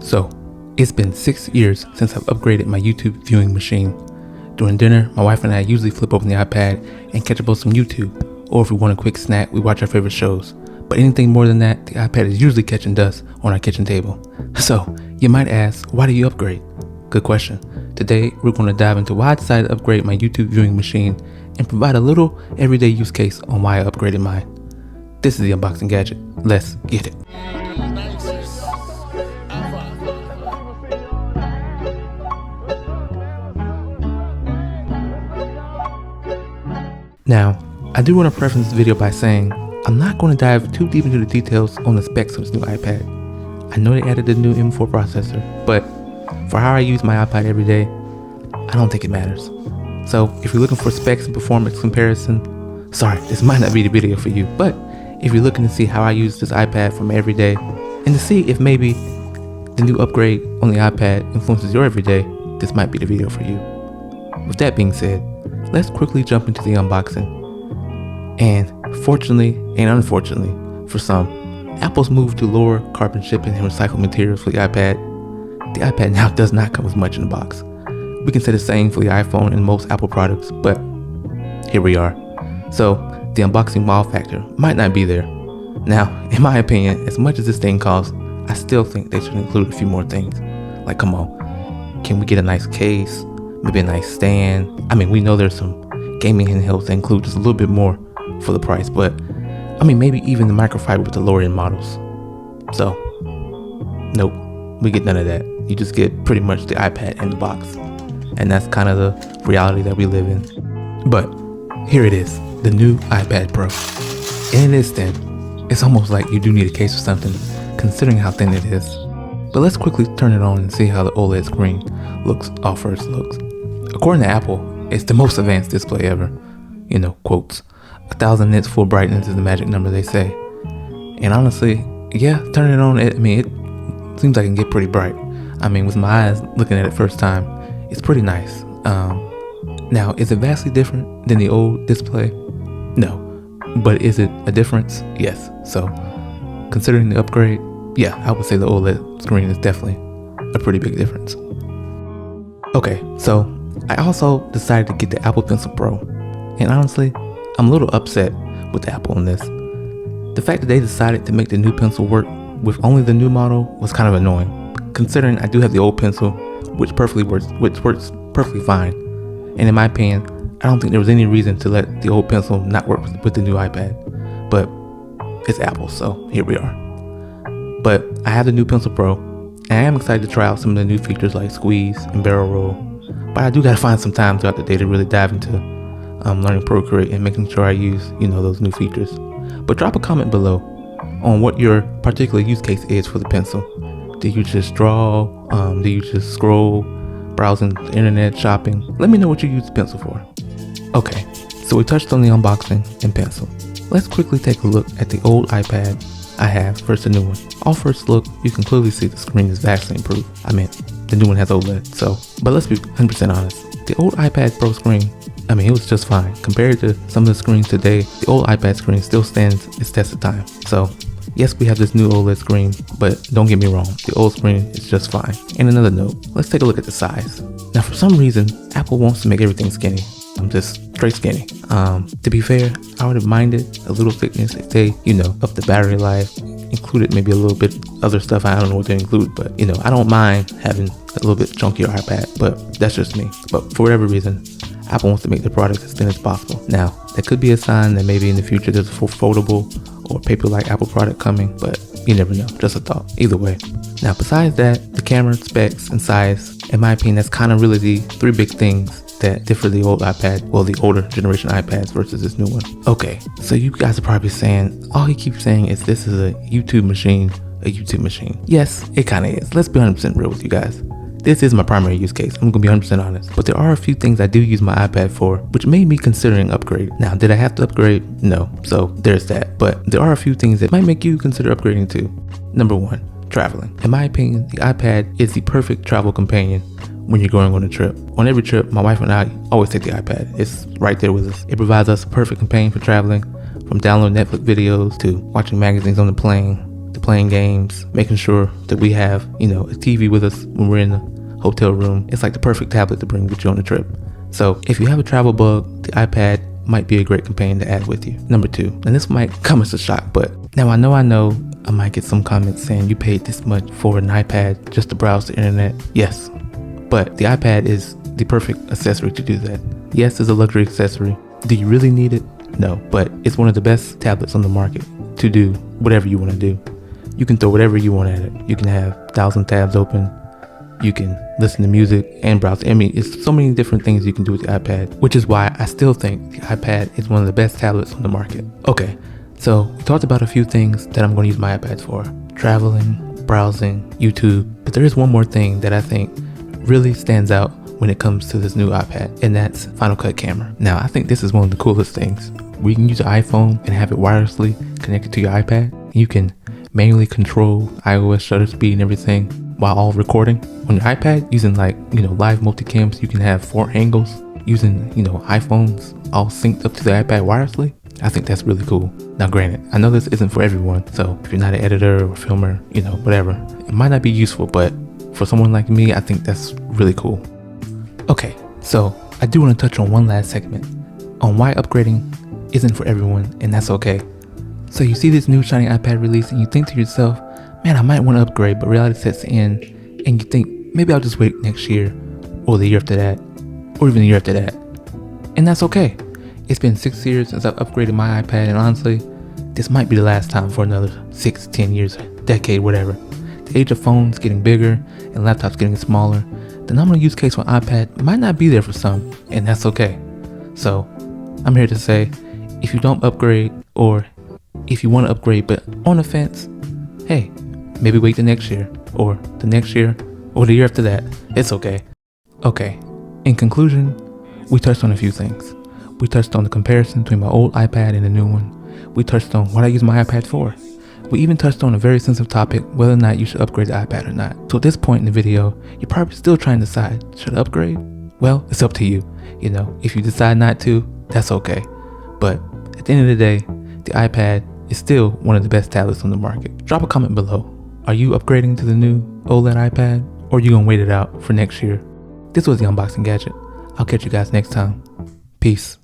So, it's been 6 years since I've upgraded my YouTube viewing machine. During dinner, my wife and I usually flip open the iPad and catch up on some YouTube, or if we want a quick snack, we watch our favorite shows. But anything more than that, the iPad is usually catching dust on our kitchen table. So, you might ask, why do you upgrade? Good question. Today, we're going to dive into why I decided to upgrade my YouTube viewing machine and provide a little everyday use case on why I upgraded mine. This is the Unboxing Gadget. Let's get it. Now, I do want to preface this video by saying I'm not going to dive too deep into the details on the specs of this new iPad. I know they added the new M4 processor, but for how I use my iPad every day, I don't think it matters. So if you're looking for specs and performance comparison, sorry, this might not be the video for you, but if you're looking to see how I use this iPad from every day and to see if maybe the new upgrade on the iPad influences your everyday, this might be the video for you. With that being said, let's quickly jump into the unboxing. And fortunately and unfortunately for some, Apple's move to lower carbon shipping and recycled materials for the iPad now does not come with much in the box. We can say the same for the iPhone and most Apple products, but here we are. So the unboxing wow factor might not be there. Now, in my opinion, as much as this thing costs, I still think they should include a few more things. Like, come on, can we get a nice case? Maybe a nice stand? I mean, we know there's some gaming handhelds that include just a little bit more for the price, but I mean, maybe even the microfiber with the lower end models. So, nope, we get none of that. You just get pretty much the iPad in the box. And that's kind of the reality that we live in. But here it is, the new iPad Pro. And it is thin. It's almost like you do need a case or something, considering how thin it is. But let's quickly turn it on and see how the OLED screen looks off first looks. According to Apple, it's the most advanced display ever. You know, quotes. 1000 nits full brightness is the magic number, they say. And honestly, yeah, turning it on, it seems like it can get pretty bright. I mean, with my eyes looking at it first time, it's pretty nice. Now, is it vastly different than the old display? No. But is it a difference? Yes. So, considering the upgrade, yeah, I would say the OLED screen is definitely a pretty big difference. Okay, so I also decided to get the Apple Pencil Pro. And honestly, I'm a little upset with Apple on this. The fact that they decided to make the new pencil work with only the new model was kind of annoying, considering I do have the old pencil, which works perfectly fine. And in my opinion, I don't think there was any reason to let the old pencil not work with the new iPad. But it's Apple, so here we are. But I have the new Pencil Pro, and I am excited to try out some of the new features like squeeze and barrel roll. But I do gotta find some time throughout the day to really dive into learning Procreate and making sure I use, those new features. But drop a comment below on what your particular use case is for the pencil. Do you just draw? Do you just scroll, browsing the internet, shopping? Let me know what you use the pencil for. Okay, so we touched on the unboxing and pencil. Let's quickly take a look at the old iPad I have versus the new one. Off first look, you can clearly see the screen is vastly improved. I mean, the new one has OLED, but let's be 100% honest. The old iPad Pro screen, it was just fine. Compared to some of the screens today, the old iPad screen still stands its test of time. So, yes, we have this new OLED screen, but don't get me wrong, the old screen is just fine. And another note, let's take a look at the size. Now, for some reason, Apple wants to make everything skinny. I'm just straight skinny. To be fair, I would have minded a little thickness if they, up the battery life, included maybe a little bit other stuff. I don't know what they include, but I don't mind having a little bit chunkier iPad, but that's just me. But for whatever reason, Apple wants to make their products as thin as possible. Now, that could be a sign that maybe in the future there's a full foldable or paper-like Apple product coming, but you never know, just a thought. Either way. Now, besides that, the camera, specs, and size, in my opinion, that's kind of really the three big things that differ the old iPad, the older generation iPads versus this new one. Okay, so you guys are probably saying, all he keeps saying is this is a YouTube machine. Yes, it kind of is. Let's be 100% real with you guys. This is my primary use case. I'm gonna be 100% honest. But there are a few things I do use my iPad for, which made me considering upgrade. Now, did I have to upgrade? No. So there's that. But there are a few things that might make you consider upgrading too. Number one, traveling. In my opinion, the iPad is the perfect travel companion when you're going on a trip. On every trip, my wife and I always take the iPad. It's right there with us. It provides us a perfect companion for traveling, from downloading Netflix videos to watching magazines on the plane, to playing games, making sure that we have, a TV with us when we're in the hotel room. It's like the perfect tablet to bring with you on a trip. So if you have a travel bug, the iPad might be a great companion to add with you. Number 2, and this might come as a shock, but now I know I might get some comments saying you paid this much for an iPad just to browse the internet. Yes, but the iPad is the perfect accessory to do that. Yes, it's a luxury accessory. Do you really need it? No, but it's one of the best tablets on the market to do whatever you want to do. You can throw whatever you want at it. You can have 1,000 tabs open. You can listen to music and browse. I mean, it's so many different things you can do with the iPad, which is why I still think the iPad is one of the best tablets on the market. Okay, so we talked about a few things that I'm going to use my iPad for. Traveling, browsing, YouTube. But there is one more thing that I think really stands out when it comes to this new iPad, and that's Final Cut camera. Now, I think this is one of the coolest things. We can use an iPhone and have it wirelessly connected to your iPad. You can manually control iOS shutter speed and everything while all recording. On your iPad, using live multicams, you can have 4 angles using, iPhones all synced up to the iPad wirelessly. I think that's really cool. Now granted, I know this isn't for everyone, so if you're not an editor or filmer, whatever, it might not be useful, but for someone like me, I think that's really cool. Okay, so I do want to touch on one last segment on why upgrading isn't for everyone, and that's okay. So you see this new shiny iPad release and you think to yourself, man, I might want to upgrade, but reality sets in and you think, maybe I'll just wait next year or the year after that or even the year after that. And that's okay. It's been 6 years since I've upgraded my iPad, and honestly, this might be the last time for another 6, 10 years, a decade, whatever. The age of phones getting bigger and laptops getting smaller, the nominal use case for iPad might not be there for some, and that's okay. So I'm here to say, if you don't upgrade, or if you want to upgrade but on the fence, hey, maybe wait the next year or the next year or the year after that. It's okay. Okay, in conclusion, we touched on a few things. We touched on the comparison between my old iPad and the new one. We touched on what I use my iPad for. We even touched on a very sensitive topic, whether or not you should upgrade the iPad or not. So at this point in the video, you're probably still trying to decide, should I upgrade? Well, it's up to you. If you decide not to, that's okay. But at the end of the day, the iPad is still one of the best tablets on the market. Drop a comment below. Are you upgrading to the new OLED iPad, or are you gonna wait it out for next year? This was the Unboxing Gadget. I'll catch you guys next time. Peace.